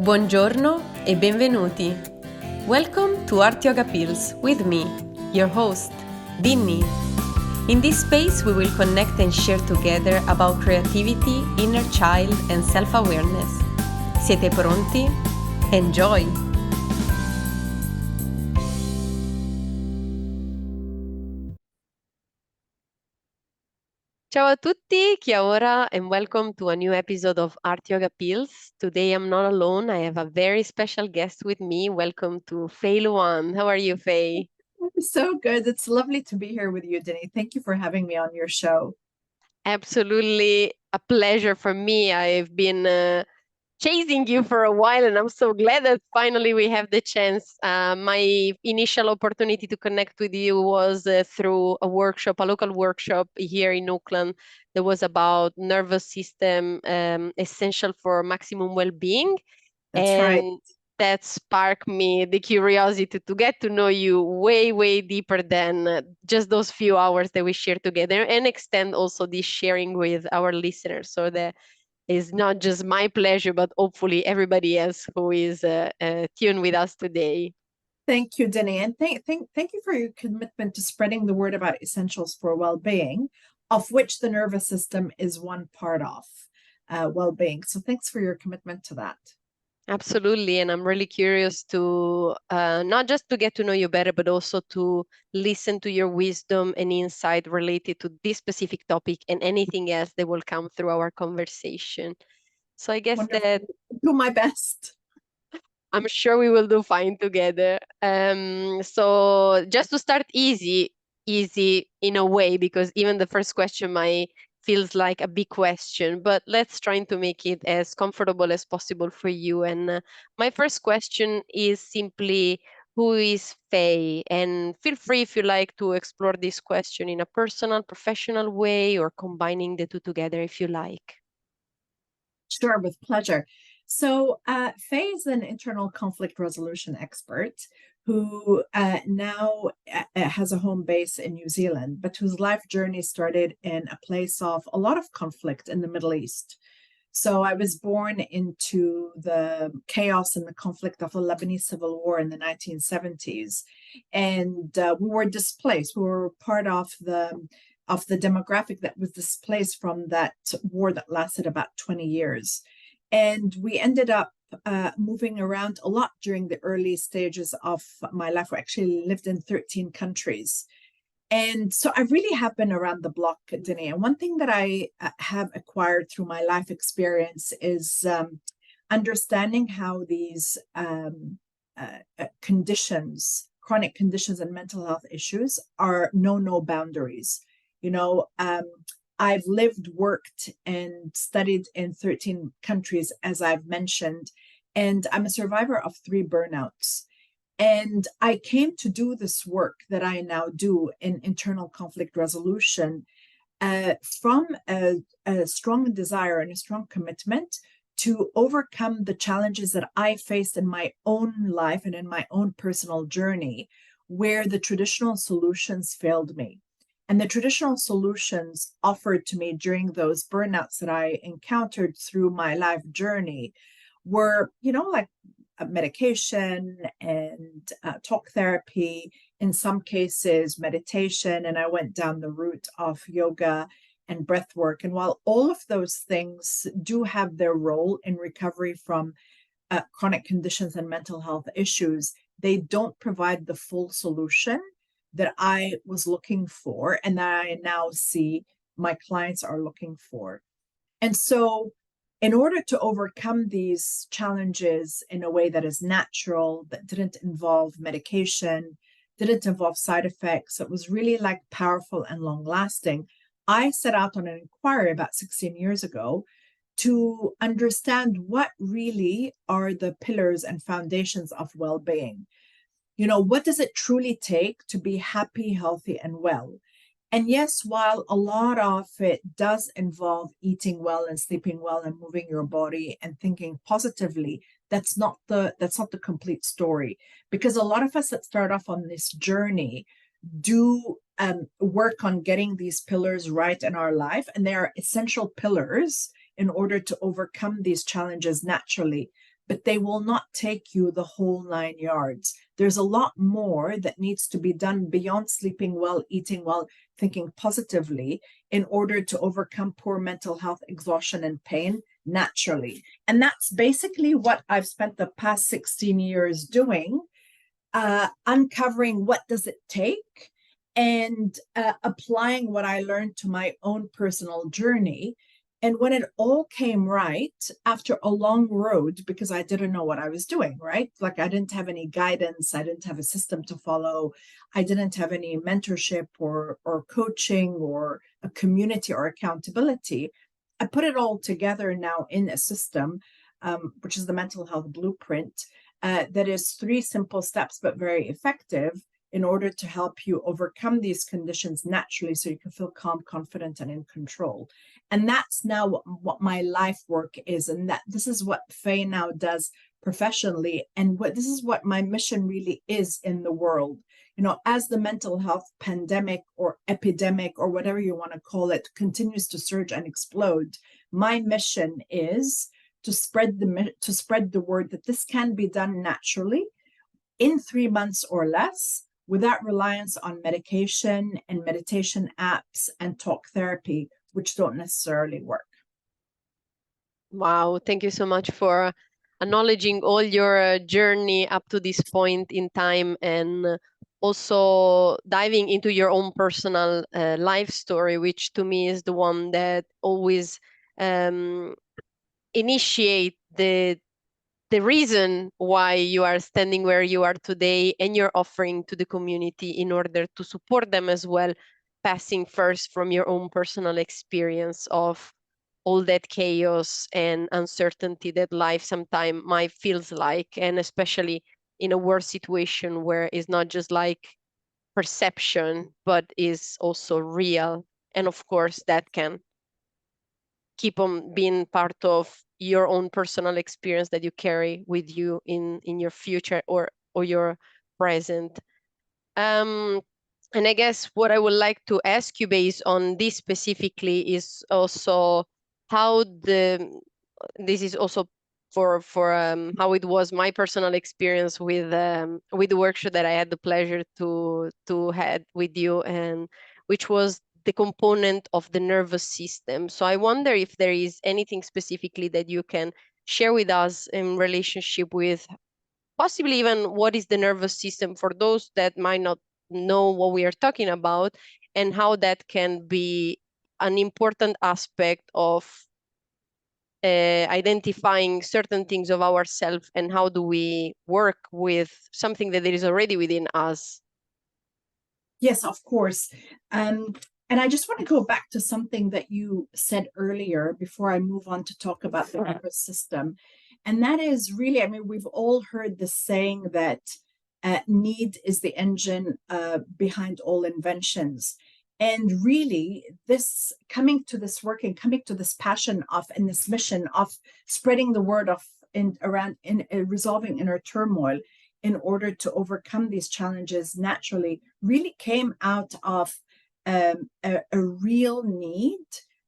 Buongiorno e benvenuti. Welcome to Art Yoga Pills with me, your host, Dinny. In this space, we will connect and share together about creativity, inner child, and self-awareness. Siete pronti? Enjoy! Ciao a tutti, Kia ora, and welcome to a new episode of Art Yoga Pills. Today I'm not alone. I have a very special guest with me. Welcome to Faye Lawand. How are you, Faye? So good. It's lovely to be here with you, Denny. Thank you for having me on your show. Absolutely a pleasure for me. I've been chasing you for a while, and I'm so glad that finally we have the chance. My initial opportunity to connect with you was through a workshop, a local workshop here in Auckland that was about nervous system essential for maximum well-being. That's right. And that sparked me the curiosity to get to know you way, way deeper than just those few hours that we share together, and extend also this sharing with our listeners so that is not just my pleasure, but hopefully everybody else who is tuned with us today. Thank you, Denny. And thank you for your commitment to spreading the word about essentials for well-being, of which the nervous system is one part of well-being. So thanks for your commitment to that. Absolutely. And I'm really curious to not just to get to know you better, but also to listen to your wisdom and insight related to this specific topic and anything else that will come through our conversation. So I guess Wonderful. that Do my best. I'm sure we will do fine together. So just to start easy in a way, because even the first question might feels like a big question, but let's try to make it as comfortable as possible for you. And my first question is simply, who is Faye? And feel free if you like to explore this question in a personal, professional way, or combining the two together if you like. Sure, with pleasure. So, Faye is an internal conflict resolution expert who now has a home base in New Zealand, but whose life journey started in a place of a lot of conflict in the Middle East. So, I was born into the chaos and the conflict of the Lebanese civil war in the 1970s, and we were displaced. We were part of the demographic that was displaced from that war that lasted about 20 years. And we ended up moving around a lot during the early stages of my life. We actually lived in 13 countries. And so I really have been around the block, Denny. And one thing that I have acquired through my life experience is understanding how these conditions, chronic conditions, and mental health issues are no boundaries. You know, I've lived, worked, and studied in 13 countries, as I've mentioned, and I'm a survivor of 3 burnouts. And I came to do this work that I now do in internal conflict resolution from a strong desire and a strong commitment to overcome the challenges that I faced in my own life and in my own personal journey, where the traditional solutions failed me. And the traditional solutions offered to me during those burnouts that I encountered through my life journey were, like medication and talk therapy, in some cases, meditation. And I went down the route of yoga and breath work. And while all of those things do have their role in recovery from chronic conditions and mental health issues, they don't provide the full solution that I was looking for and that I now see my clients are looking for. And so, in order to overcome these challenges in a way that is natural, that didn't involve medication, didn't involve side effects, that was really like powerful and long lasting, I set out on an inquiry about 16 years ago to understand what really are the pillars and foundations of well being. What does it truly take to be happy, healthy, and well? And yes, while a lot of it does involve eating well and sleeping well and moving your body and thinking positively, that's not the complete story. Because a lot of us that start off on this journey do work on getting these pillars right in our life, and they are essential pillars in order to overcome these challenges naturally. but they will not take you the whole 9 yards. There's a lot more that needs to be done beyond sleeping well, eating well, thinking positively in order to overcome poor mental health, exhaustion, and pain naturally. And that's basically what I've spent the past 16 years doing, uncovering what does it take and applying what I learned to my own personal journey. And when it all came right after a long road, because I didn't know what I was doing, right? Like I didn't have any guidance. I didn't have a system to follow. I didn't have any mentorship or coaching or a community or accountability. I put it all together now in a system, which is the mental health blueprint, that is 3 simple steps, but very effective in order to help you overcome these conditions naturally so you can feel calm, confident, and in control. And that's now what my life work is. And that this is what Faye now does professionally. And this is what my mission really is in the world. You know, as the mental health pandemic or epidemic or whatever you want to call it continues to surge and explode, my mission is to spread the word that this can be done naturally in 3 months or less, without reliance on medication and meditation apps and talk therapy, which don't necessarily work. Wow, thank you so much for acknowledging all your journey up to this point in time, and also diving into your own personal life story, which to me is the one that always initiate the reason why you are standing where you are today, and you're offering to the community in order to support them as well, passing first from your own personal experience of all that chaos and uncertainty that life sometimes might feels like, and especially in a war situation where it's not just like perception, but is also real. And of course, that can keep on being part of your own personal experience that you carry with you in your future or your present. And I guess what I would like to ask you based on this specifically is also how this is also for how it was my personal experience with the workshop that I had the pleasure to had with you, and which was the component of the nervous system. So I wonder if there is anything specifically that you can share with us in relationship with possibly even what is the nervous system for those that might not know what we are talking about, and how that can be an important aspect of identifying certain things of ourselves, and how do we work with something that is already within us. Yes, of course. And I just want to go back to something that you said earlier before I move on to talk about the nervous system. And that is really, I mean, we've all heard the saying that need is the engine behind all inventions. And really, this coming to this work and coming to this passion of and this mission of spreading the word of resolving inner turmoil in order to overcome these challenges naturally really came out of a real need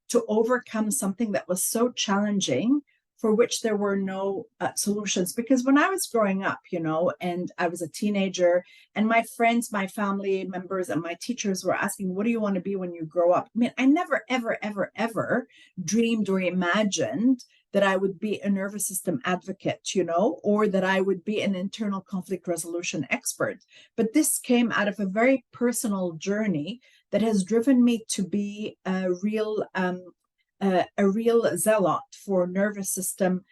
to overcome something that was so challenging, for which there were no solutions. Because when I was growing up, you know, and I was a teenager, and my friends, my family members, and my teachers were asking, what do you want to be when you grow up? I mean, I never, ever, ever, ever dreamed or imagined that I would be a nervous system advocate, you know, or that I would be an internal conflict resolution expert. But this came out of a very personal journey that has driven me to be a real zealot for nervous system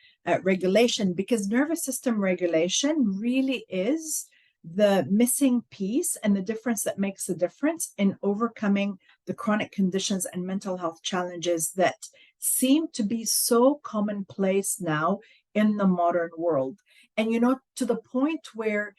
regulation, because nervous system regulation really is the missing piece and the difference that makes the difference in overcoming the chronic conditions and mental health challenges that seem to be so commonplace now in the modern world. And, you know, to the point where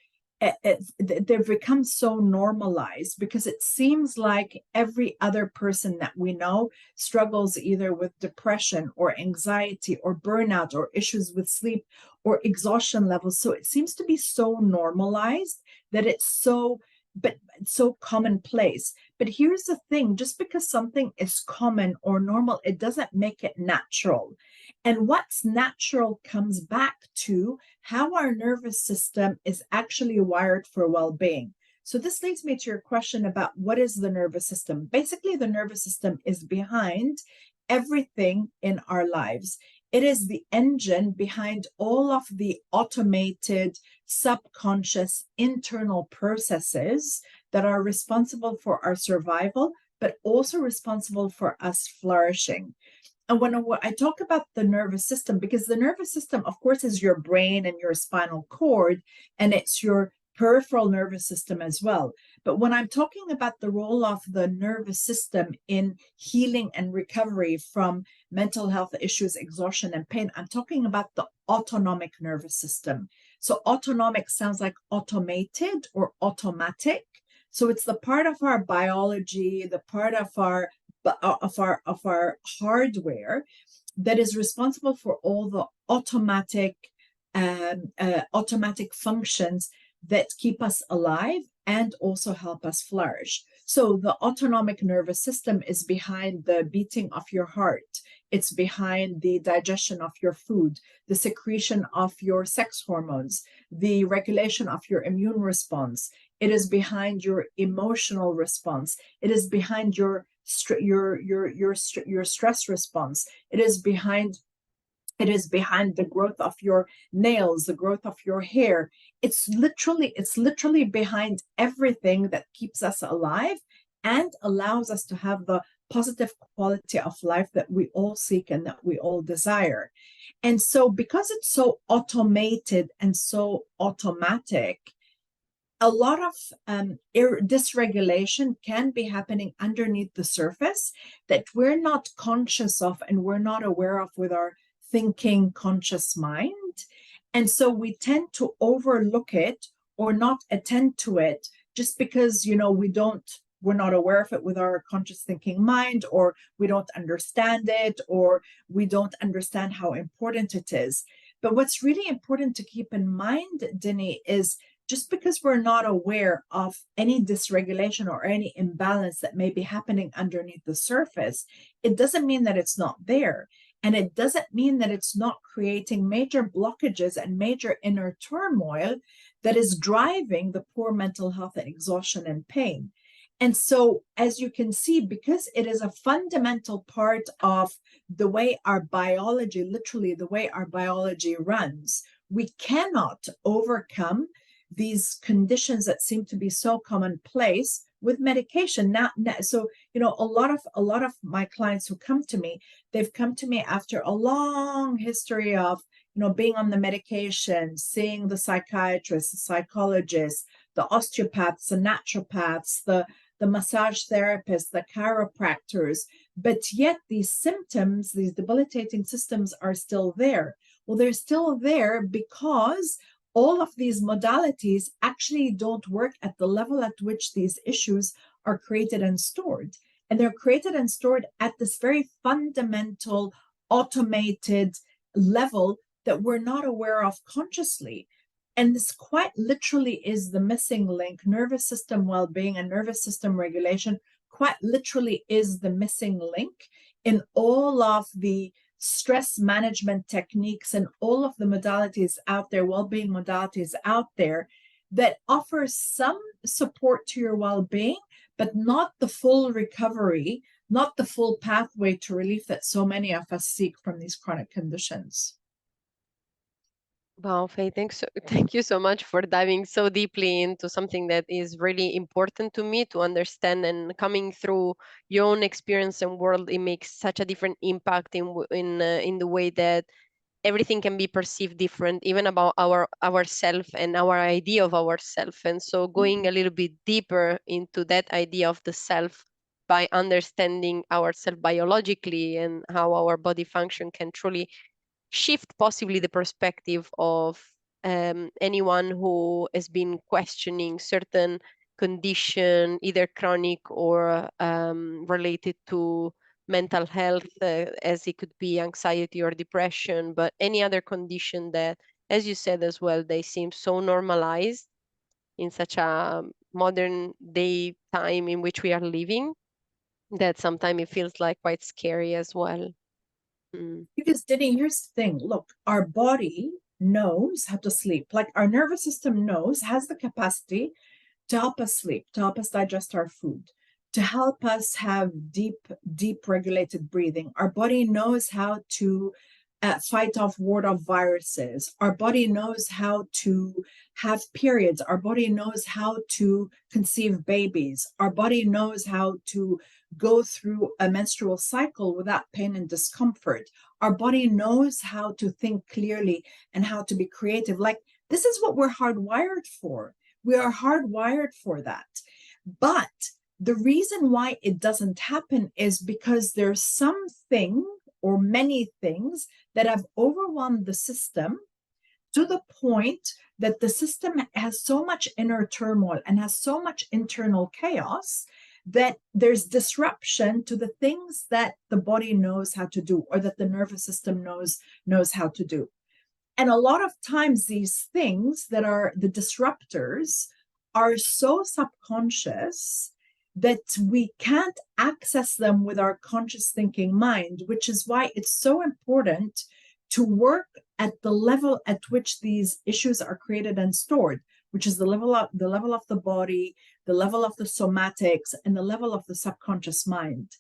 they've become so normalized, because it seems like every other person that we know struggles either with depression or anxiety or burnout or issues with sleep or exhaustion levels. So it seems to be so normalized that it's so commonplace. But here's the thing, just because something is common or normal, it doesn't make it natural. And what's natural comes back to how our nervous system is actually wired for well-being. So this leads me to your question about what is the nervous system. Basically, the nervous system is behind everything in our lives. It is the engine behind all of the automated, subconscious, internal processes that are responsible for our survival, but also responsible for us flourishing. And when I talk about the nervous system, because the nervous system, of course, is your brain and your spinal cord, and it's your peripheral nervous system as well. But when I'm talking about the role of the nervous system in healing and recovery from mental health issues, exhaustion, and pain, I'm talking about the autonomic nervous system. So autonomic sounds like automated or automatic. So it's the part of our biology, the part of our hardware that is responsible for all the automatic functions that keep us alive and also help us flourish. So the autonomic nervous system is behind the beating of your heart. It's behind the digestion of your food, the secretion of your sex hormones, the regulation of your immune response. It is behind your emotional response. It is behind your stress response. It is behind the growth of your nails, the growth of your hair. It's literally behind everything that keeps us alive and allows us to have the positive quality of life that we all seek and that we all desire. And so because it's so automated and so automatic, a lot of dysregulation can be happening underneath the surface that we're not conscious of and we're not aware of with our thinking conscious mind. And so we tend to overlook it or not attend to it just because, we're not aware of it with our conscious thinking mind, or we don't understand it, or we don't understand how important it is. But what's really important to keep in mind, Dini, is just because we're not aware of any dysregulation or any imbalance that may be happening underneath the surface, it doesn't mean that it's not there. And it doesn't mean that it's not creating major blockages and major inner turmoil that is driving the poor mental health and exhaustion and pain. And so, as you can see, because it is a fundamental part of the way our biology, literally the way our biology runs, we cannot overcome these conditions that seem to be so commonplace with medication. So a lot of my clients who come to me, they've come to me after a long history of being on the medication, seeing the psychiatrist, the psychologist, the osteopaths, the naturopaths, the massage therapists, the chiropractors, but yet these symptoms, these debilitating symptoms are still there. Well, they're still there because all of these modalities actually don't work at the level at which these issues are created and stored. And they're created and stored at this very fundamental, automated level that we're not aware of consciously. And this quite literally is the missing link. Nervous system well-being and nervous system regulation quite literally is the missing link in all of the stress management techniques and all of the modalities out there, well-being modalities out there that offer some support to your well-being, but not the full recovery, not the full pathway to relief that so many of us seek from these chronic conditions. Wow, Faye, thank you so much for diving so deeply into something that is really important to me to understand, and coming through your own experience and world, it makes such a different impact in the way that everything can be perceived different, even about ourself and our idea of ourself. And so going a little bit deeper into that idea of the self by understanding ourselves biologically and how our body function can truly shift possibly the perspective of anyone who has been questioning certain condition, either chronic or related to mental health, as it could be anxiety or depression, but any other condition that, as you said as well, they seem so normalized in such a modern day time in which we are living that sometimes it feels like quite scary as well. Because Denny, here's the thing. Look, our body knows how to sleep. Like our nervous system has the capacity to help us sleep, to help us digest our food, to help us have deep regulated breathing. Our body knows how to fight off, ward off viruses. Our body knows how to have periods. Our body knows how to conceive babies. Our body knows how to go through a menstrual cycle without pain and discomfort. Our body knows how to think clearly and how to be creative. Like, this is what we're hardwired for. We are hardwired for that. But the reason why it doesn't happen is because there's something or many things that have overwhelmed the system to the point that the system has so much inner turmoil and has so much internal chaos that there's disruption to the things that the body knows how to do, or that the nervous system knows how to do. And a lot of times these things that are the disruptors are so subconscious that we can't access them with our conscious thinking mind, which is why it's so important to work at the level at which these issues are created and stored, which is the level of the body, the level of the somatics, and the level of the subconscious mind.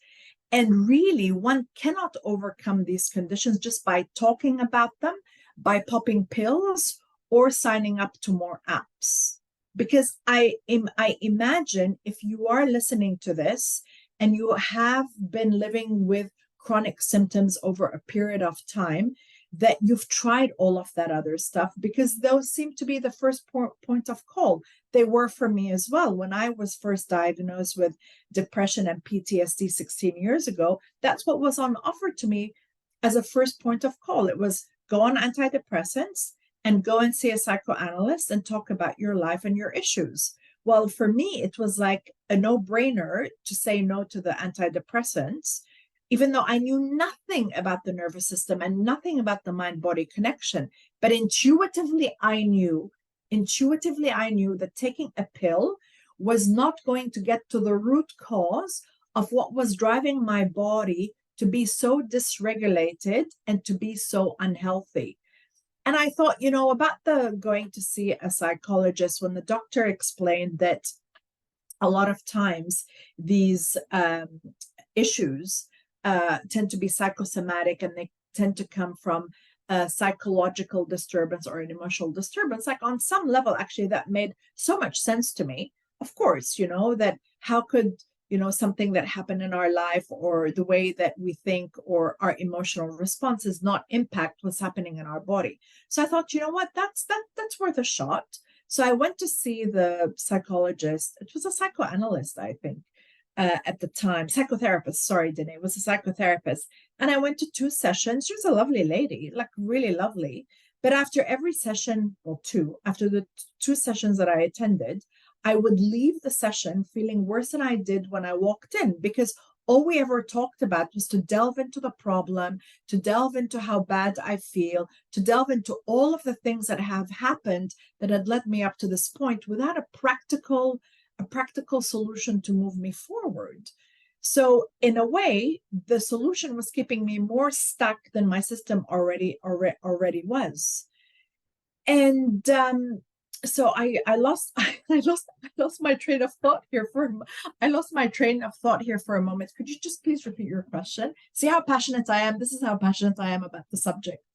And really, one cannot overcome these conditions just by talking about them, by popping pills, or signing up to more apps. Because I imagine if you are listening to this and you have been living with chronic symptoms over a period of time, that you've tried all of that other stuff, because those seem to be the first point of call. They were for me as well. When I was first diagnosed with depression and PTSD 16 years ago, that's what was on offer to me as a first point of call. It was go on antidepressants and go and see a psychoanalyst and talk about your life and your issues. Well, for me, it was like a no-brainer to say no to the antidepressants, even though I knew nothing about the nervous system and nothing about the mind-body connection. But intuitively, I knew that taking a pill was not going to get to the root cause of what was driving my body to be so dysregulated and to be so unhealthy. And I thought, about the going to see a psychologist, when the doctor explained that a lot of times these issues tend to be psychosomatic, and they tend to come from a psychological disturbance or an emotional disturbance. Like, on some level, actually, that made so much sense to me. Of course, that how could something that happened in our life, or the way that we think, or our emotional responses, not impact what's happening in our body. So I thought, what, that's worth a shot. So I went to see the psychologist. It was a psychoanalyst, I think, at the time. Psychotherapist, sorry, Danae, it was a psychotherapist. And I went to 2 sessions. She was a lovely lady, like really lovely. But after every session, well, after the 2 sessions that I attended, I would leave the session feeling worse than I did when I walked in, because all we ever talked about was to delve into the problem, to delve into how bad I feel, to delve into all of the things that have happened that had led me up to this point, without a practical solution to move me forward. So in a way, the solution was keeping me more stuck than my system already was. And so I lost my train of thought here for a moment. Could you just please repeat your question? See how passionate I am. This is how passionate I am about the subject.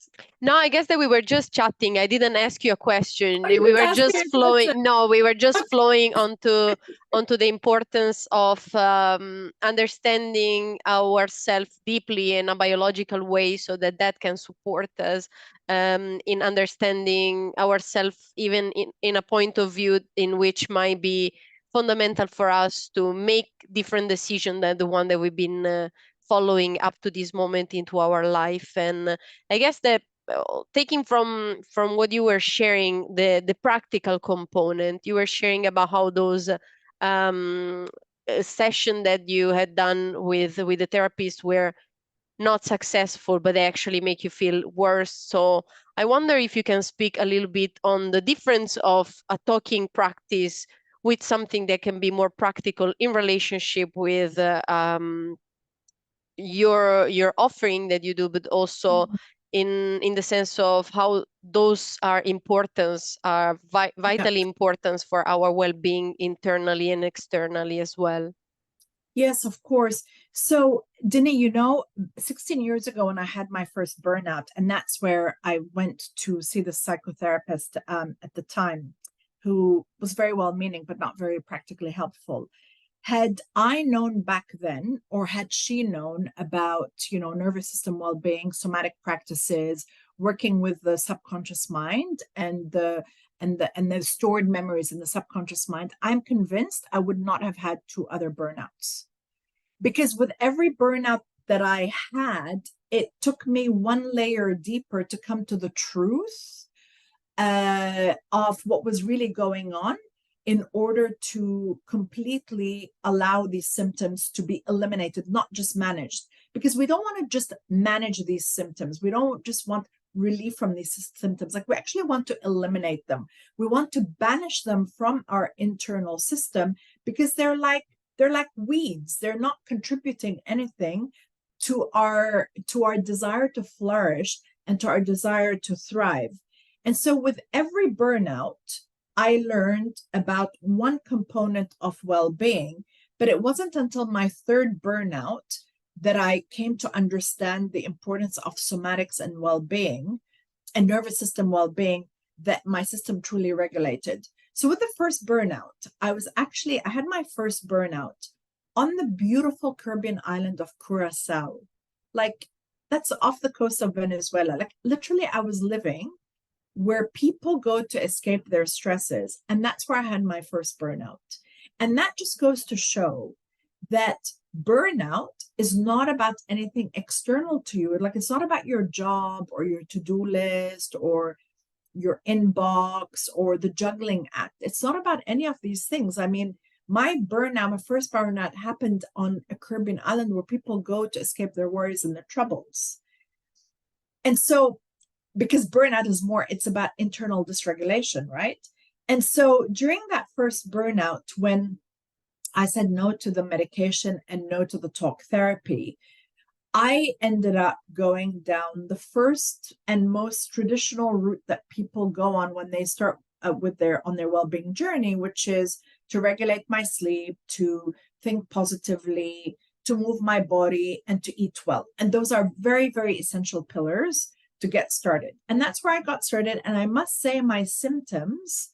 No, I guess that we were just chatting. I didn't ask you a question. Oh, you We didn't were ask me just a flowing. question. No, we were just flowing onto the importance of understanding ourselves deeply in a biological way, so that can support us in understanding ourselves, even in a point of view in which might be fundamental for us to make different decisions than the one that we've been following up to this moment into our life. And I guess that taking from what you were sharing, the practical component, you were sharing about how those session that you had done with the therapist were not successful, but they actually make you feel worse. So I wonder if you can speak a little bit on the difference of a talking practice with something that can be more practical in relationship with your offering that you do, but also in the sense of how those are importance, are Yeah. vitally important for our well-being internally and externally as well. Yes, of course. So, Denny, 16 years ago when I had my first burnout, and that's where I went to see the psychotherapist at the time, who was very well meaning, but not very practically helpful. Had I known back then, or had she known about, nervous system well-being, somatic practices, working with the subconscious mind and the stored memories in the subconscious mind, I'm convinced I would not have had 2 other burnouts. Because with every burnout that I had, it took me one layer deeper to come to the truth of what was really going on, in order to completely allow these symptoms to be eliminated, not just managed. Because we don't want to just manage these symptoms. We don't just want relief from these symptoms. Like, we actually want to eliminate them. We want to banish them from our internal system, because they're like weeds. They're not contributing anything to our desire to flourish and to our desire to thrive. And so with every burnout, I learned about one component of well-being, but it wasn't until my third burnout that I came to understand the importance of somatics and well-being and nervous system well-being, that my system truly regulated. So with the first burnout, I had my first burnout on the beautiful Caribbean island of Curacao. Like, that's off the coast of Venezuela. Like, literally, I was living where people go to escape their stresses. And that's where I had my first burnout. And that just goes to show that burnout is not about anything external to you. Like, it's not about your job or your to-do list or your inbox or the juggling act. It's not about any of these things. I mean, my first burnout happened on a Caribbean island where people go to escape their worries and their troubles. And so, because burnout is more, it's about internal dysregulation, right? And so during that first burnout, when I said no to the medication and no to the talk therapy, I ended up going down the first and most traditional route that people go on when they start on their well-being journey, which is to regulate my sleep, to think positively, to move my body, and to eat well. And those are very, very essential pillars to get started. And that's where I got started. And I must say, my symptoms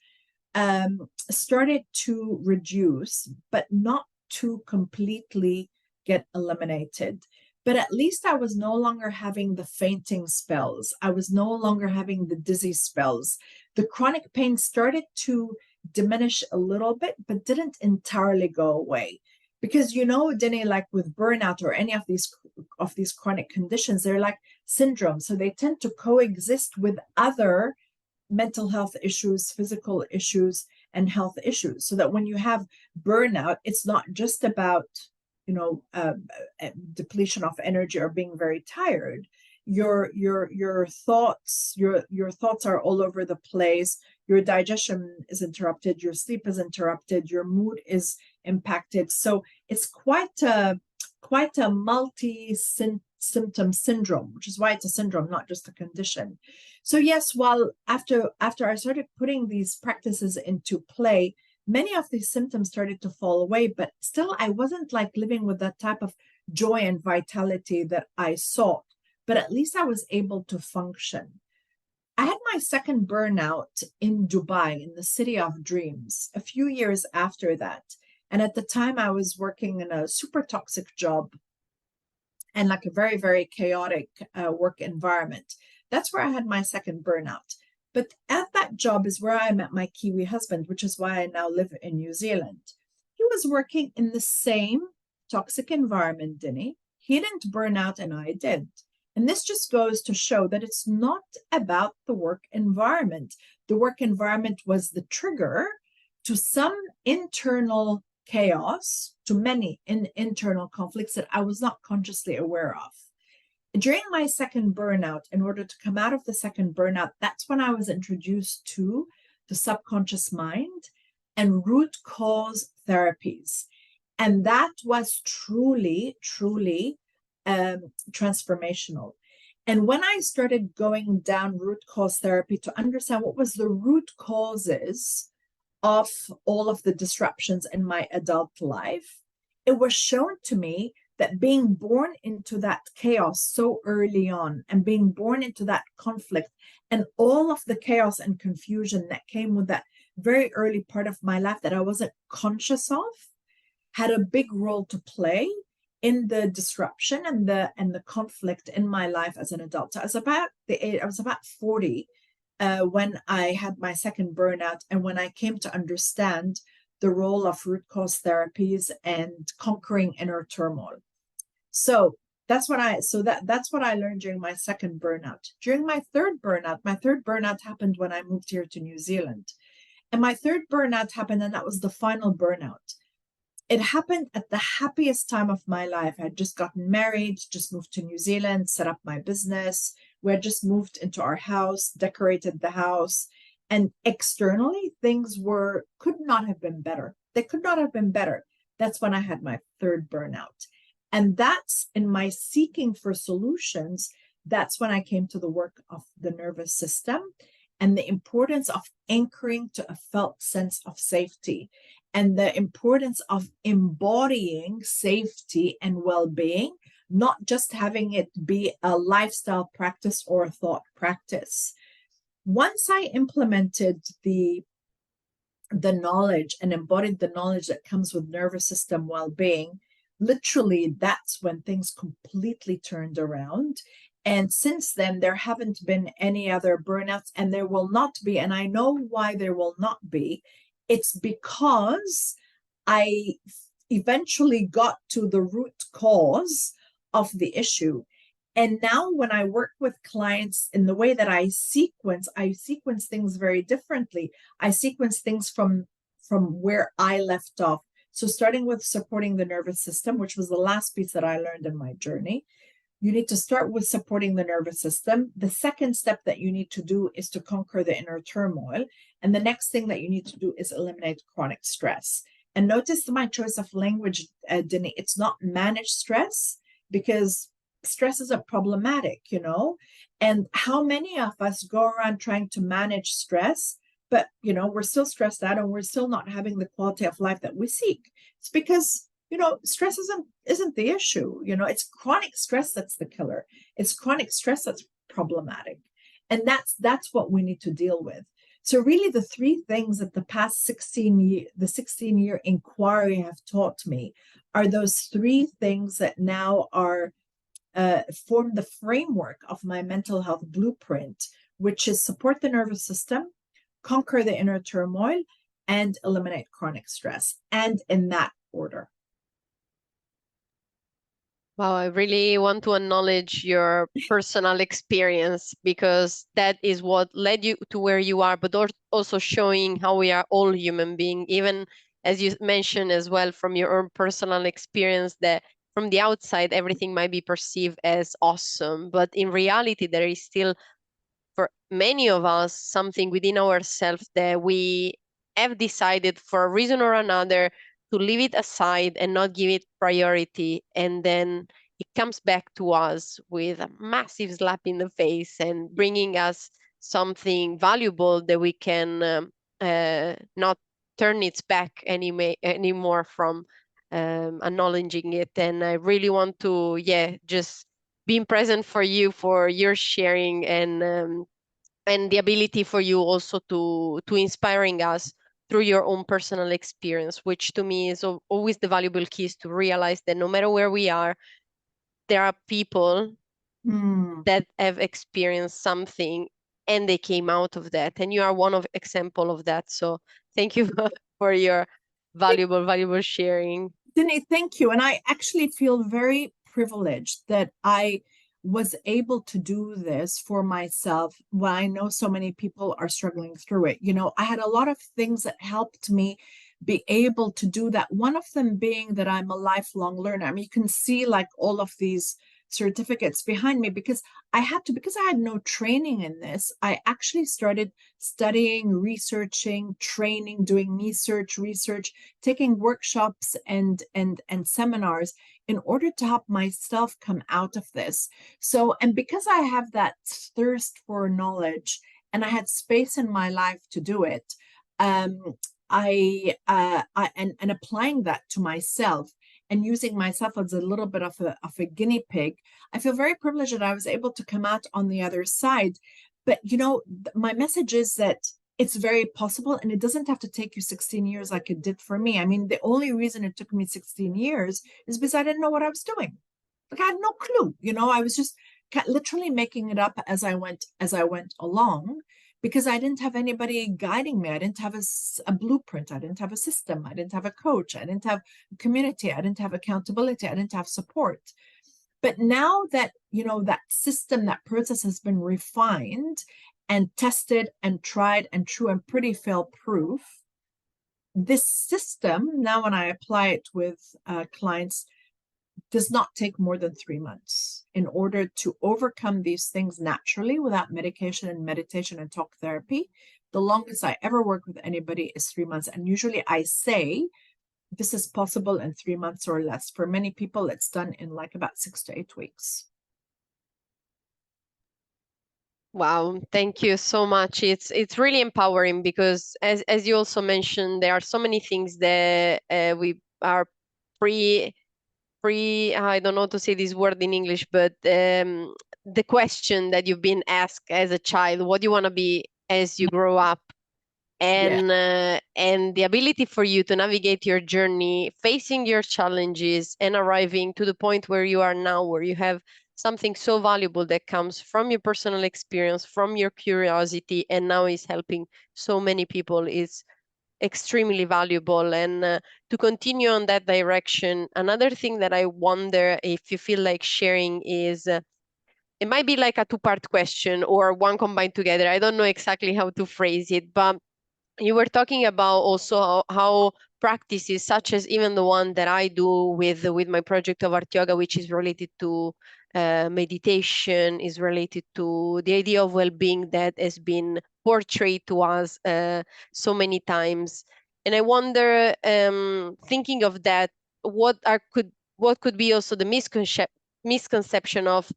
started to reduce, but not to completely get eliminated. But at least I was no longer having the fainting spells. I was no longer having the dizzy spells. The chronic pain started to diminish a little bit, but didn't entirely go away. Because, Denny, like with burnout or any of these chronic conditions, they're like syndromes. So they tend to coexist with other mental health issues, physical issues, and health issues. So that when you have burnout, it's not just about depletion of energy or being very tired. Your thoughts are all over the place. Your digestion is interrupted. Your sleep is interrupted. Your mood is impacted. So it's quite a multi-symptom syndrome, which is why it's a syndrome, not just a condition. So yes, while after I started putting these practices into play, many of these symptoms started to fall away, but still I wasn't like living with that type of joy and vitality that I sought, but at least I was able to function. I had my second burnout in Dubai, in the city of dreams, a few years after that. And at the time I was working in a super toxic job and like a very, very chaotic work environment. That's where I had my second burnout. But at that job is where I met my Kiwi husband, which is why I now live in New Zealand. He was working in the same toxic environment, Denny. He didn't burn out and I did. And this just goes to show that it's not about the work environment. The work environment was the trigger to some internal chaos, to many internal conflicts that I was not consciously aware of. During my second burnout, in order to come out of the second burnout, that's when I was introduced to the subconscious mind and root cause therapies. And that was truly, truly transformational. And when I started going down root cause therapy to understand what was the root causes of all of the disruptions in my adult life, it was shown to me that being born into that chaos so early on and being born into that conflict and all of the chaos and confusion that came with that very early part of my life that I wasn't conscious of had a big role to play in the disruption and the conflict in my life as an adult. So I was about 40 when I had my second burnout, and when I came to understand the role of root cause therapies and conquering inner turmoil. So that's what I learned during my second burnout. During my third burnout happened when I moved here to New Zealand. And my third burnout happened, and that was the final burnout. It happened at the happiest time of my life. I had just gotten married, just moved to New Zealand, set up my business. We had just moved into our house, decorated the house, and externally things could not have been better. They could not have been better. That's when I had my third burnout. And that's in my seeking for solutions. That's when I came to the work of the nervous system and the importance of anchoring to a felt sense of safety and the importance of embodying safety and well-being, not just having it be a lifestyle practice or a thought practice. Once I implemented the knowledge and embodied the knowledge that comes with nervous system well-being, literally that's when things completely turned around. And since then, there haven't been any other burnouts, and there will not be. And I know why there will not be. It's because I eventually got to the root cause of the issue. And now when I work with clients in the way that I sequence things very differently. I sequence things from where I left off. So starting with supporting the nervous system, which was the last piece that I learned in my journey. You need to start with supporting the nervous system. The second step that you need to do is to conquer the inner turmoil. And the next thing that you need to do is eliminate chronic stress. And notice my choice of language, Dini. It's not manage stress, because stress isn't problematic, And how many of us go around trying to manage stress, but, we're still stressed out and we're still not having the quality of life that we seek? It's because stress isn't the issue. It's chronic stress that's the killer. It's chronic stress that's problematic. And that's what we need to deal with. So really the three things that the past 16-year inquiry have taught me are those three things that now are form the framework of my mental health blueprint, which is support the nervous system, conquer the inner turmoil, and eliminate chronic stress. And in that order. Wow, I really want to acknowledge your personal experience, because that is what led you to where you are, but also showing how we are all human beings, even as you mentioned as well from your own personal experience, that from the outside, everything might be perceived as awesome, but in reality, there is still, for many of us, something within ourselves that we have decided for a reason or another to leave it aside and not give it priority. And then it comes back to us with a massive slap in the face and bringing us something valuable that we can not turn its back anymore from acknowledging it. And I really want to, just being present for you, for your sharing, and the ability for you also to inspiring us through your own personal experience, which to me is always the valuable keys to realize that no matter where we are, there are people that have experienced something and they came out of that, and you are one of example of that. So thank you for your valuable sharing. Dini, thank you. And I actually feel very privileged that I was able to do this for myself when I know so many people are struggling through it. I had a lot of things that helped me be able to do that. One of them being that I'm a lifelong learner. I mean, you can see like all of these certificates behind me because I had no training in this. I actually started studying, researching, training, doing research, taking workshops and seminars in order to help myself come out of this. So, and because I have that thirst for knowledge and I had space in my life to do it, I and applying that to myself and using myself as a little bit of a guinea pig, I feel very privileged that I was able to come out on the other side. But you know, my message is that it's very possible, and it doesn't have to take you 16 years like it did for me. I mean, the only reason it took me 16 years is because I didn't know what I was doing. Like I had no clue, you know, I was just literally making it up as I went along, because I didn't have anybody guiding me. I didn't have a blueprint. I didn't have a system. I didn't have a coach. I didn't have community. I didn't have accountability. I didn't have support. But now that, you know, that system, that process has been refined and tested and tried and true and pretty fail proof, this system, now when I apply it with clients, does not take more than 3 months in order to overcome these things naturally without medication and meditation and talk therapy. The longest I ever work with anybody is 3 months. And usually I say this is possible in 3 months or less. For many people, it's done in like about 6 to 8 weeks. Wow, thank you so much. It's really empowering because as you also mentioned, there are so many things that we are pre I don't know how to say this word in English, but the question that you've been asked as a child, what do you want to be as you grow up? Yeah. And the ability for you to navigate your journey, facing your challenges and arriving to the point where you are now, where you have something so valuable that comes from your personal experience, from your curiosity, and now is helping so many people is extremely valuable. And to continue on that direction, another thing that I wonder if you feel like sharing is it might be like a two-part question or one combined together. I don't know exactly how to phrase it, but you were talking about also how practices such as even the one that I do with my project of art yoga, which is related to meditation, is related to the idea of well-being that has been portrayed to us so many times. And I wonder, thinking of that, what could be also the misconception of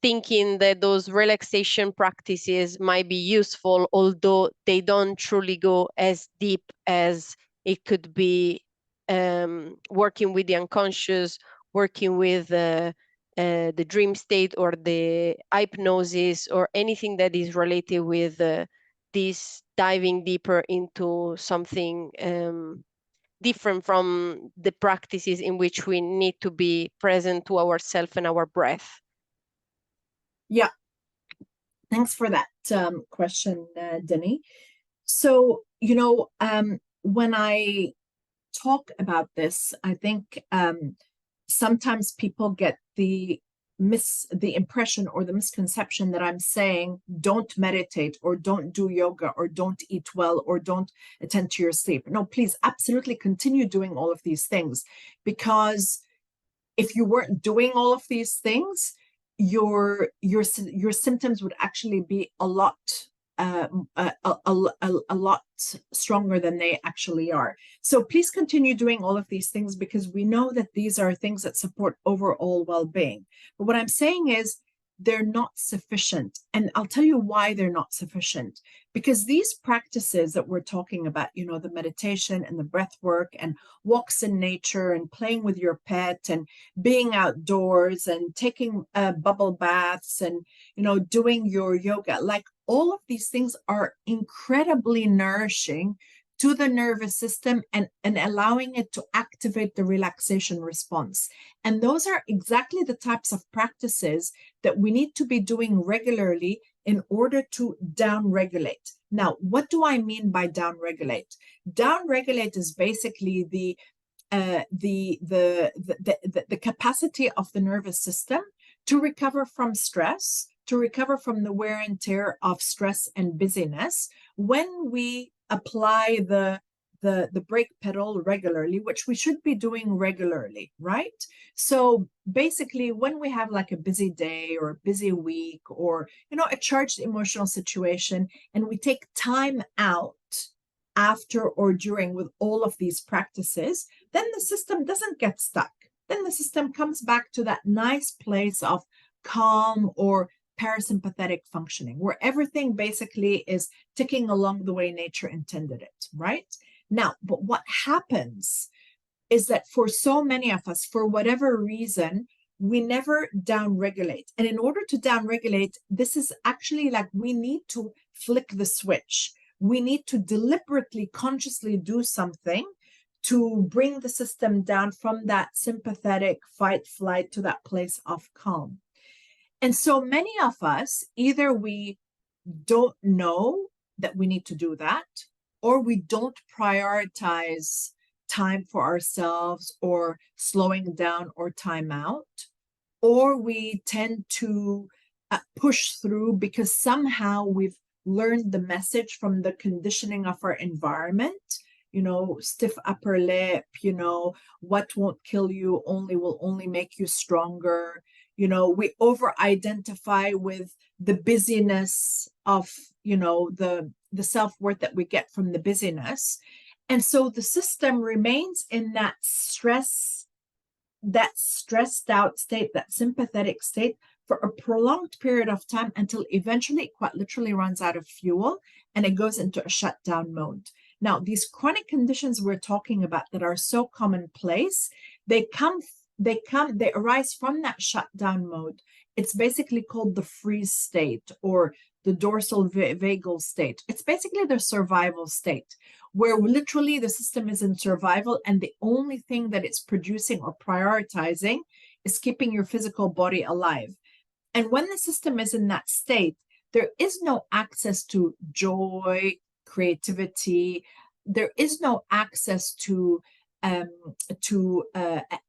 thinking that those relaxation practices might be useful, although they don't truly go as deep as it could be working with the unconscious, working with the dream state or the hypnosis or anything that is related with this diving deeper into something different from the practices in which we need to be present to ourselves and our breath. Yeah. Thanks for that question, Denny. So, you know, when I talk about this, I think sometimes people get the impression or the misconception that I'm saying don't meditate or don't do yoga or don't eat well or don't attend to your sleep. No, please absolutely continue doing all of these things, because if you weren't doing all of these things, your symptoms would actually be a lot a lot stronger than they actually are. So please continue doing all of these things, because we know that these are things that support overall well-being. But what I'm saying is they're not sufficient. And I'll tell you why they're not sufficient. Because these practices that we're talking about, you know, the meditation and the breath work and walks in nature and playing with your pet and being outdoors and taking bubble baths and, you know, doing your yoga, like all of these things are incredibly nourishing to the nervous system and allowing it to activate the relaxation response. And those are exactly the types of practices that we need to be doing regularly in order to downregulate. Now, what do I mean by downregulate? Downregulate is basically the capacity of the nervous system to recover from stress, to recover from the wear and tear of stress and busyness when we apply the the brake pedal regularly, which we should be doing regularly, right? So basically, when we have like a busy day or a busy week or, you know, a charged emotional situation, and we take time out after or during with all of these practices, then the system doesn't get stuck. Then the system comes back to that nice place of calm or parasympathetic functioning, where everything basically is ticking along the way nature intended it, right? Now, but what happens is that for so many of us, for whatever reason, we never downregulate. And in order to downregulate, this is actually like we need to flick the switch. We need to deliberately, consciously do something to bring the system down from that sympathetic fight flight to that place of calm. And so many of us, either we don't know that we need to do that, or we don't prioritize time for ourselves or slowing down or time out, or we tend to push through because somehow we've learned the message from the conditioning of our environment, you know, stiff upper lip, you know, what won't kill you only will only make you stronger. You know, we over identify with the busyness of, you know, the self-worth that we get from the busyness. And so the system remains in that stressed out state, that sympathetic state for a prolonged period of time until eventually it quite literally runs out of fuel and it goes into a shutdown mode. Now, these chronic conditions we're talking about that are so commonplace, they arise from that shutdown mode. It's basically called the freeze state or the dorsal vagal state. It's basically the survival state where literally the system is in survival and the only thing that it's producing or prioritizing is keeping your physical body alive. And when the system is in that state, there is no access to joy, creativity. There is no access to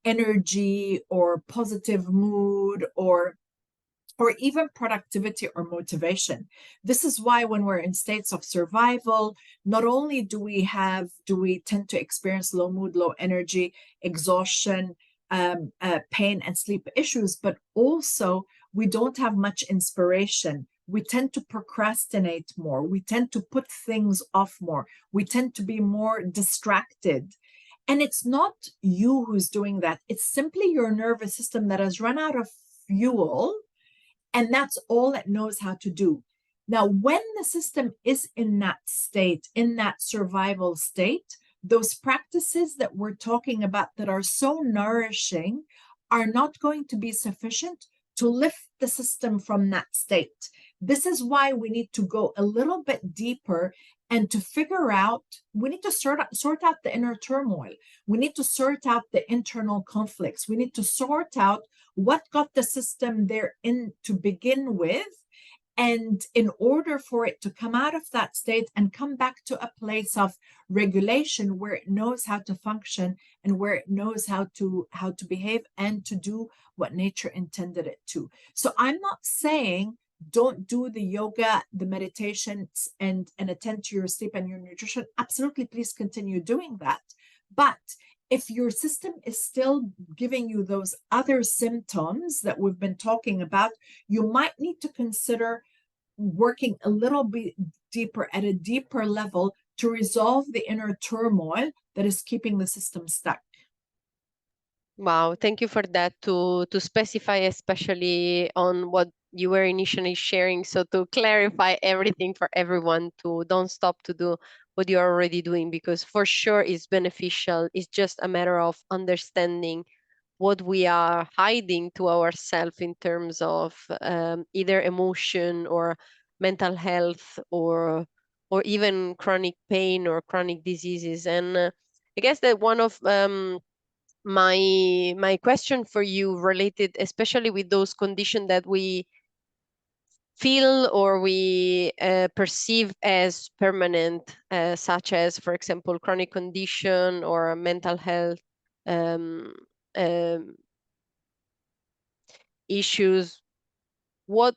energy or positive mood or even productivity or motivation. This is why when we're in states of survival, not only do we tend to experience low mood, low energy, exhaustion, pain and sleep issues, but also we don't have much inspiration. We tend to procrastinate more. We tend to put things off more. We tend to be more distracted. And it's not you who's doing that. It's simply your nervous system that has run out of fuel, and that's all it knows how to do. Now, when the system is in that state, in that survival state, those practices that we're talking about that are so nourishing are not going to be sufficient to lift the system from that state. This is why we need to go a little bit deeper and to figure out, we need to sort out the inner turmoil. We need to sort out the internal conflicts. We need to sort out what got the system there in to begin with. And in order for it to come out of that state and come back to a place of regulation where it knows how to function and where it knows how to behave and to do what nature intended it to. So I'm not saying don't do the yoga, the meditations, and attend to your sleep and your nutrition. Absolutely, please continue doing that. But if your system is still giving you those other symptoms that we've been talking about, you might need to consider working a little bit deeper at a deeper level to resolve the inner turmoil that is keeping the system stuck. Wow, thank you for that to specify, especially on what you were initially sharing. So to clarify everything for everyone, to don't stop to do what you're already doing, because for sure it's beneficial. It's just a matter of understanding what we are hiding to ourselves in terms of either emotion or mental health or even chronic pain or chronic diseases. And I guess that one of my question for you related especially with those conditions that we feel or we perceive as permanent, such as, for example, chronic condition or mental health um, um, issues. What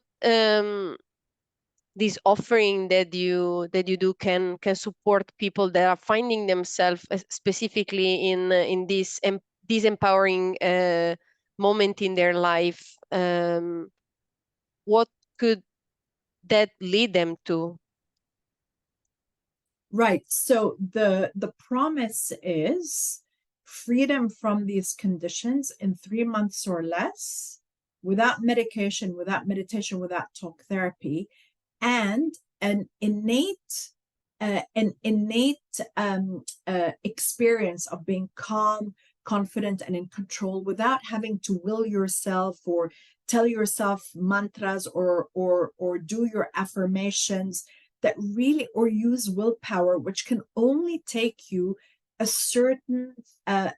this offering that you do can support people that are finding themselves specifically in this empowering moment in their life, what could that lead them to? Right. So the promise is freedom from these conditions in 3 months or less, without medication, without meditation, without talk therapy, and an innate experience of being calm, confident, and in control without having to will yourself or tell yourself mantras or do your affirmations that really, or use willpower, which can only take you a certain length.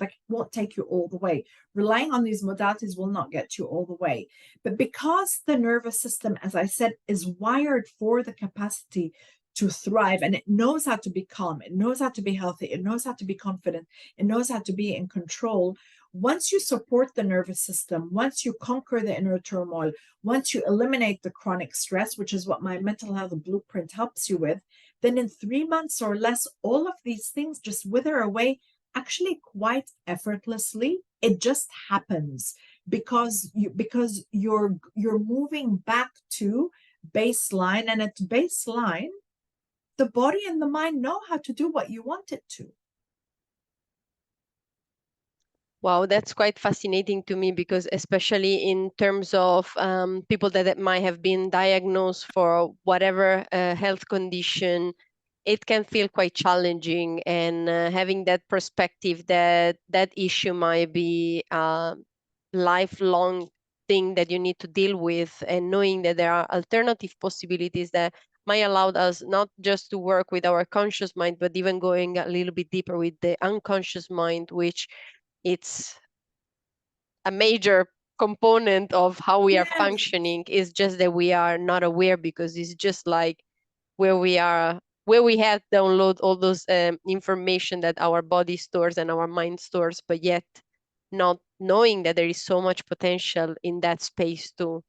Like, it won't take you all the way. Relying on these modalities will not get you all the way. But because the nervous system, as I said, is wired for the capacity to thrive, and it knows how to be calm, it knows how to be healthy, it knows how to be confident, it knows how to be in control. Once you support the nervous system, once you conquer the inner turmoil, once you eliminate the chronic stress, which is what my mental health blueprint helps you with, then in 3 months or less, all of these things just wither away, actually quite effortlessly. It just happens because you're moving back to baseline, and at baseline, the body and the mind know how to do what you want it to. Wow, that's quite fascinating to me, because especially in terms of people that might have been diagnosed for whatever health condition, it can feel quite challenging. And having that perspective that that issue might be a lifelong thing that you need to deal with, and knowing that there are alternative possibilities that might allow us not just to work with our conscious mind, but even going a little bit deeper with the unconscious mind, which it's a major component of how we are Yes. functioning, is just that we are not aware, because it's just like where we are, where we have download all those information that our body stores and our mind stores, but yet not knowing that there is so much potential in that space too.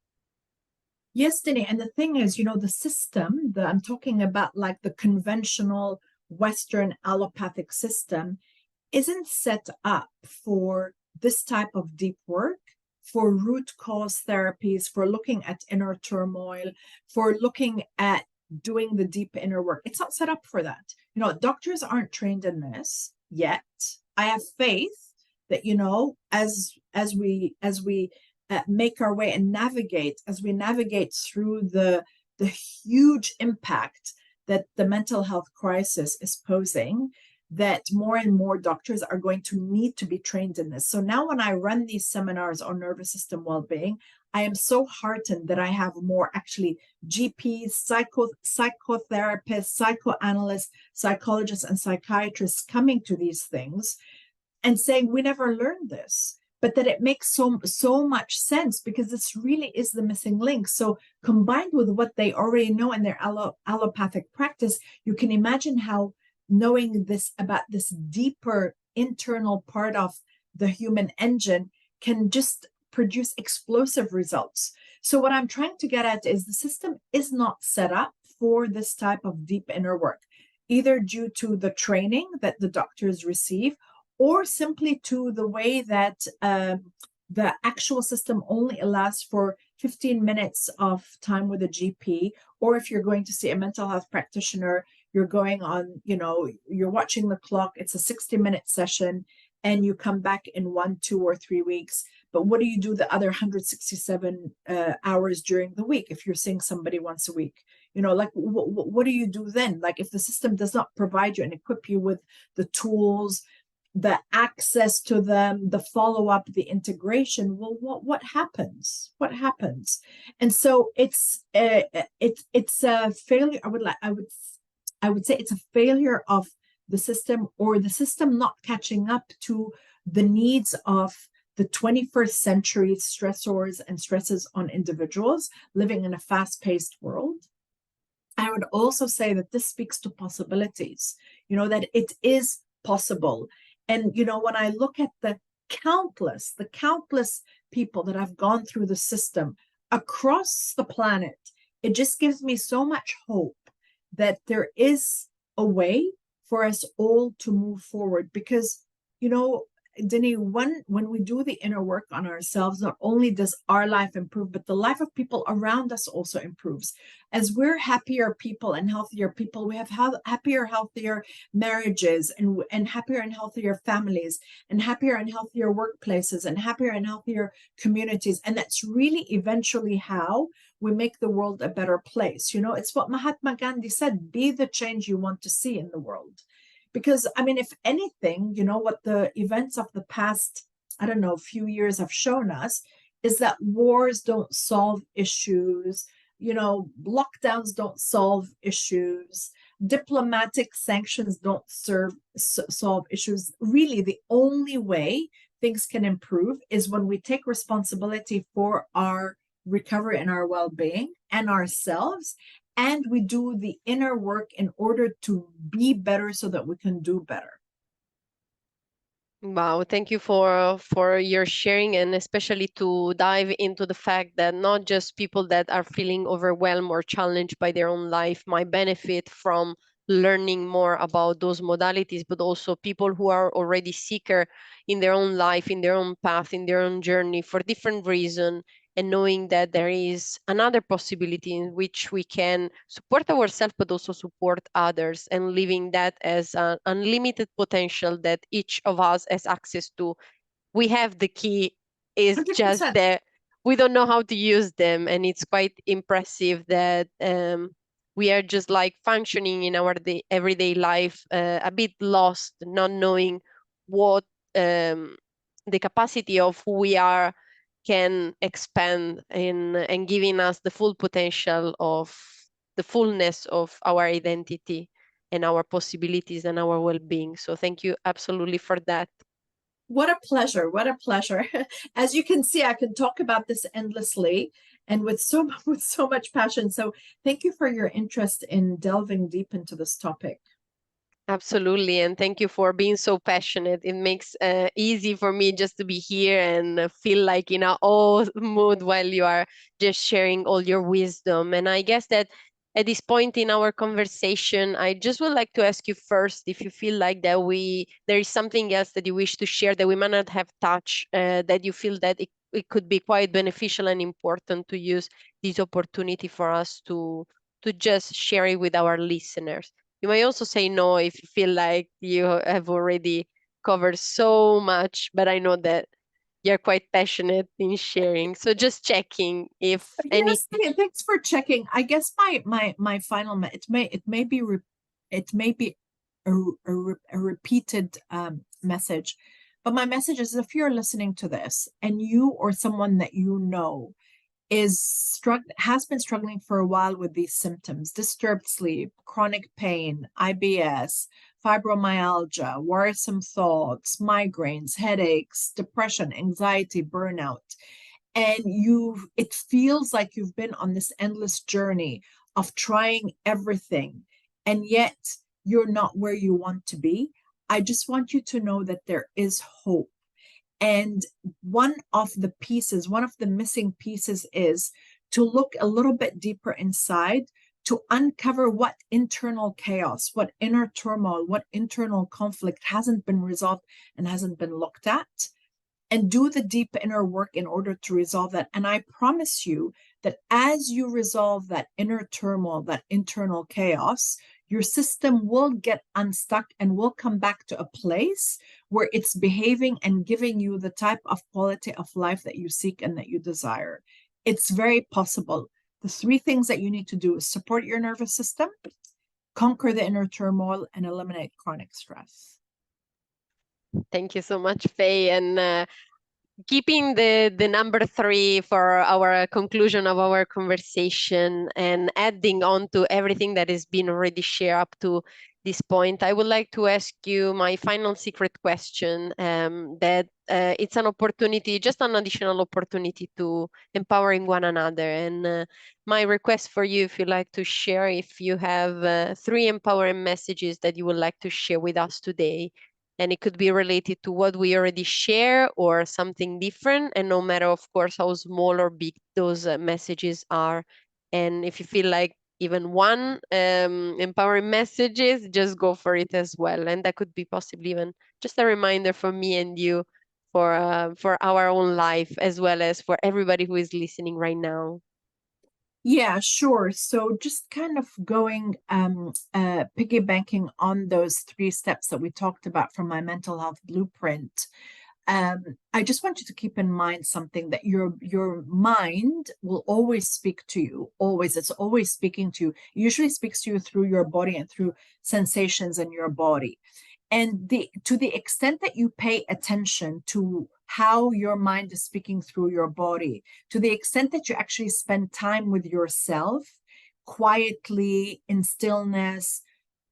Yes, Denny. And the thing is, the system that I'm talking about, like the conventional Western allopathic system, isn't set up for this type of deep work, for root cause therapies, for looking at inner turmoil, for looking at doing the deep inner work. It's not set up for that. Doctors aren't trained in this yet. I have faith that, as we make our way and navigate, as we navigate through the huge impact that the mental health crisis is posing, that more and more doctors are going to need to be trained in this. So now when I run these seminars on nervous system well-being, I am so heartened that I have more actually GPs, psychotherapists, psychoanalysts, psychologists, and psychiatrists coming to these things and saying, we never learned this, but that it makes so much sense, because this really is the missing link. So combined with what they already know in their allopathic practice, you can imagine how knowing this about this deeper internal part of the human engine can just produce explosive results. So what I'm trying to get at is the system is not set up for this type of deep inner work, either due to the training that the doctors receive, or simply to the way that the actual system only allows for 15 minutes of time with a GP, or if you're going to see a mental health practitioner, you're going on, you're watching the clock, it's a 60-minute session, and you come back in 1, 2, or 3 weeks. But what do you do the other 167 hours during the week if you're seeing somebody once a week? Like, what do you do then? Like, if the system does not provide you and equip you with the tools, the access to them, the follow-up, the integration, well, what happens? What happens? And so it's a failure. I would say it's a failure of the system, or the system not catching up to the needs of the 21st century stressors and stresses on individuals living in a fast-paced world. I would also say that this speaks to possibilities, that it is possible. And, when I look at the countless people that have gone through the system, across the planet, it just gives me so much hope that there is a way for us all to move forward. Because, you know, Denny, when we do the inner work on ourselves, not only does our life improve, but the life of people around us also improves. As we're happier people and healthier people, we have happier, healthier marriages, and happier and healthier families, and happier and healthier workplaces, and happier and healthier communities. And that's really eventually how we make the world a better place. You know, it's what Mahatma Gandhi said: be the change you want to see in the world. Because, I mean, if anything, you know, what the events of the past, I don't know, few years have shown us is that wars don't solve issues, you know, lockdowns don't solve issues, diplomatic sanctions don't solve issues. Really, the only way things can improve is when we take responsibility for our recovery and our well-being and ourselves, and we do the inner work in order to be better so that we can do better. Wow, thank you for your sharing, and especially to dive into the fact that not just people that are feeling overwhelmed or challenged by their own life might benefit from learning more about those modalities, but also people who are already seeker in their own life, in their own path, in their own journey for different reason, and knowing that there is another possibility in which we can support ourselves but also support others, and living that as an unlimited potential that each of us has access to. We have the key, is just 100%. that we don't know how to use them, and it's quite impressive that we are just like functioning in our everyday life, a bit lost, not knowing what the capacity of who we are can expand in, and giving us the full potential of the fullness of our identity and our possibilities and our well-being. So thank you absolutely for that. What a pleasure. What a pleasure. As you can see, I can talk about this endlessly and with with so much passion. So thank you for your interest in delving deep into this topic. Absolutely, and thank you for being so passionate. It makes easy for me just to be here and feel like in a all mood while you are just sharing all your wisdom. And I guess that at this point in our conversation, I just would like to ask you first if you feel like that there is something else that you wish to share that we might not have touched, that you feel that it could be quite beneficial and important to use this opportunity for us to just share it with our listeners. You may also say no if you feel like you have already covered so much, but I know that you're quite passionate in sharing. So just checking if any. Yes, thanks for checking. I guess my final it may be it may be a repeated message, but my message is: if you're listening to this and you or someone that you know has been struggling for a while with these symptoms: disturbed sleep, chronic pain, IBS, fibromyalgia, worrisome thoughts, migraines, headaches, depression, anxiety, burnout, and it feels like you've been on this endless journey of trying everything, and yet you're not where you want to be, I just want you to know that there is hope. And one of the missing pieces is to look a little bit deeper inside, to uncover what internal chaos, what inner turmoil, what internal conflict hasn't been resolved and hasn't been looked at, and do the deep inner work in order to resolve that. And I promise you that as you resolve that inner turmoil, that internal chaos, your system will get unstuck and will come back to a place where it's behaving and giving you the type of quality of life that you seek and that you desire. It's very possible. The three things that you need to do is support your nervous system, conquer the inner turmoil, and eliminate chronic stress. Thank you so much, Faye. And keeping the number three for our conclusion of our conversation, and adding on to everything that has been already shared up to this point, I would like to ask you my final secret question, that it's an opportunity, just an additional opportunity to empowering one another. And my request for you, if you like to share, if you have three empowering messages that you would like to share with us today, and it could be related to what we already share or something different. And no matter, of course, how small or big those messages are. And if you feel like even one empowering messages, just go for it as well. And that could be possibly even just a reminder for me and you for our own life, as well as for everybody who is listening right now. Yeah, sure. So just kind of going piggybacking on those 3 steps that we talked about from my mental health blueprint. I just want you to keep in mind something, that your mind will always speak to you. Always, it's always speaking to you. It usually speaks to you through your body and through sensations in your body. And to the extent that you pay attention to how your mind is speaking through your body, to the extent that you actually spend time with yourself, quietly, in stillness,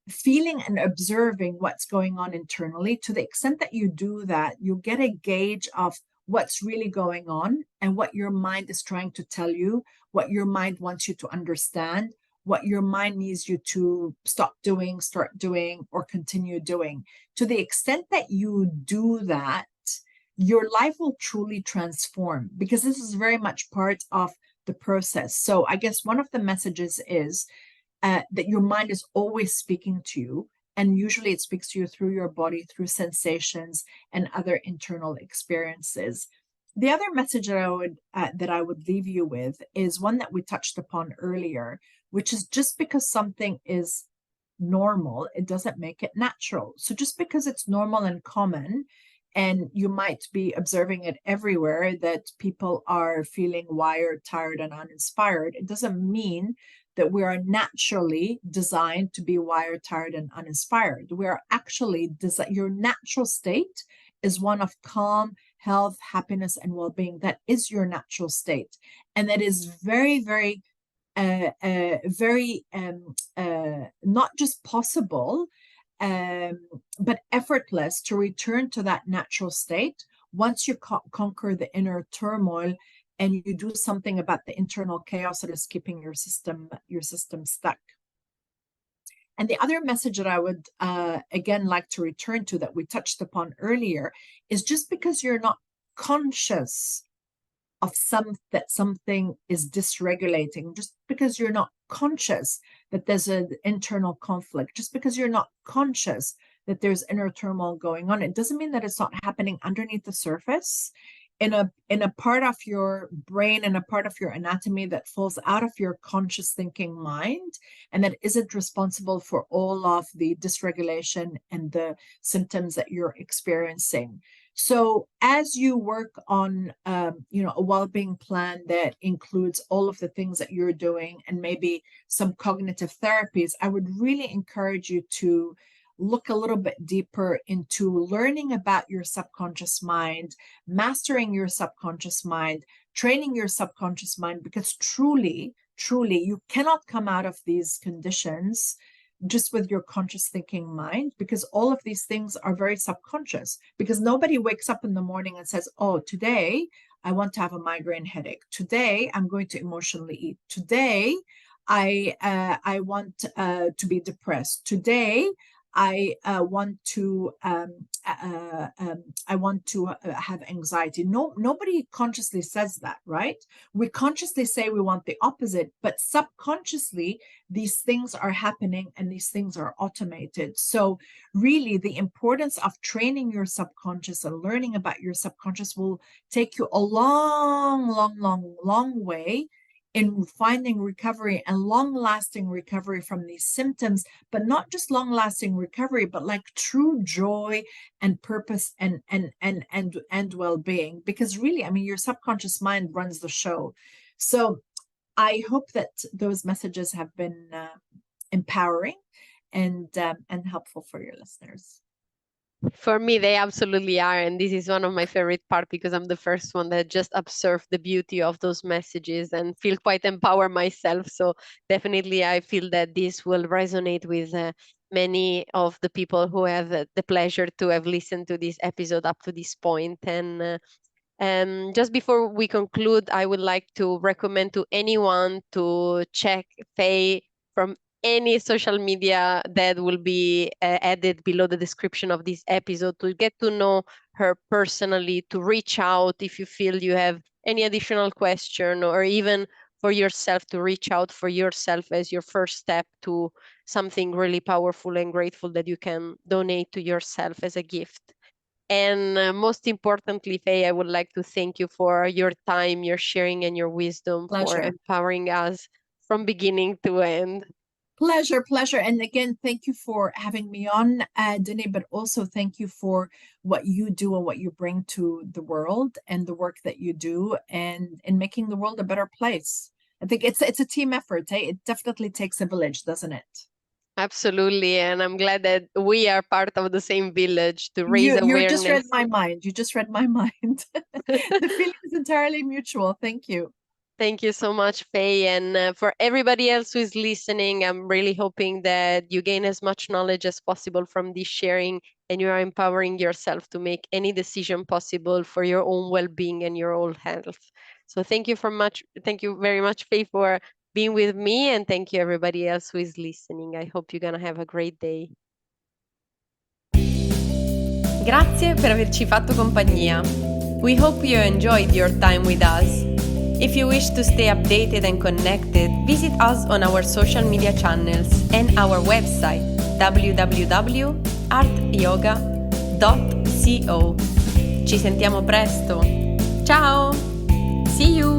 feeling and observing what's going on internally, to the extent that you do that, you get a gauge of what's really going on and what your mind is trying to tell you, what your mind wants you to understand, what your mind needs you to stop doing, start doing, or continue doing. To the extent that you do that, your life will truly transform, because this is very much part of the process. So I guess one of the messages is that your mind is always speaking to you, and usually it speaks to you through your body, through sensations and other internal experiences. The other message that I would leave you with is one that we touched upon earlier, which is, just because something is normal, it doesn't make it natural. So just because it's normal and common, and you might be observing it everywhere, that people are feeling wired, tired, and uninspired, it doesn't mean that we are naturally designed to be wired, tired, and uninspired. We are actually your natural state is one of calm, health, happiness, and well-being. That is your natural state, and that is very, very not just possible, but effortless to return to that natural state once you conquer the inner turmoil and you do something about the internal chaos that is keeping your system stuck. And the other message that I would again like to return to, that we touched upon earlier, is just because you're not conscious of that something is dysregulating, just because you're not conscious that there's an internal conflict, just because you're not conscious that there's inner turmoil going on, it doesn't mean that it's not happening underneath the surface in a part of your brain and a part of your anatomy that falls out of your conscious thinking mind, and that isn't responsible for all of the dysregulation and the symptoms that you're experiencing. So as you work on, a well-being plan that includes all of the things that you're doing and maybe some cognitive therapies, I would really encourage you to look a little bit deeper into learning about your subconscious mind, mastering your subconscious mind, training your subconscious mind, because truly, truly, you cannot come out of these conditions just with your conscious thinking mind, because all of these things are very subconscious, because nobody wakes up in the morning and says, oh, today I want to have a migraine headache. Today I'm going to emotionally eat. Today I want to be depressed. Today I want to have anxiety. No, nobody consciously says that, right? We consciously say we want the opposite, but subconsciously these things are happening and these things are automated. So really, the importance of training your subconscious and learning about your subconscious will take you a long, long, long, long way in finding recovery and long-lasting recovery from these symptoms, but not just long-lasting recovery, but like true joy and purpose and well-being. Because really, I mean, your subconscious mind runs the show. So I hope that those messages have been empowering and helpful for your listeners. For me, they absolutely are. And this is one of my favorite parts, because I'm the first one that just observed the beauty of those messages and feel quite empowered myself. So definitely, I feel that this will resonate with many of the people who have the pleasure to have listened to this episode up to this point. And just before we conclude, I would like to recommend to anyone to check Faye from any social media that will be added below the description of this episode to get to know her personally, to reach out if you feel you have any additional question, or even for yourself to reach out for yourself as your first step to something really powerful and grateful that you can donate to yourself as a gift. And most importantly, Faye, I would like to thank you for your time, your sharing, and your wisdom for Pleasure. empowering us from beginning to end. Pleasure. And again, thank you for having me on, Dini, but also thank you for what you do and what you bring to the world and the work that you do and in making the world a better place. I think it's a team effort. Hey? It definitely takes a village, doesn't it? Absolutely. And I'm glad that we are part of the same village to raise You just read awareness. my mind. You just read my mind. The feeling is entirely mutual. Thank you. Thank you so much, Faye. And for everybody else who is listening, I'm really hoping that you gain as much knowledge as possible from this sharing and you are empowering yourself to make any decision possible for your own well-being and your own health. So thank you very much, Faye, for being with me, and thank you everybody else who is listening. I hope you're gonna have a great day. Grazie per averci fatto compagnia. We hope you enjoyed your time with us. If you wish to stay updated and connected, visit us on our social media channels and our website www.artyoga.co. Ci sentiamo presto. Ciao! See you!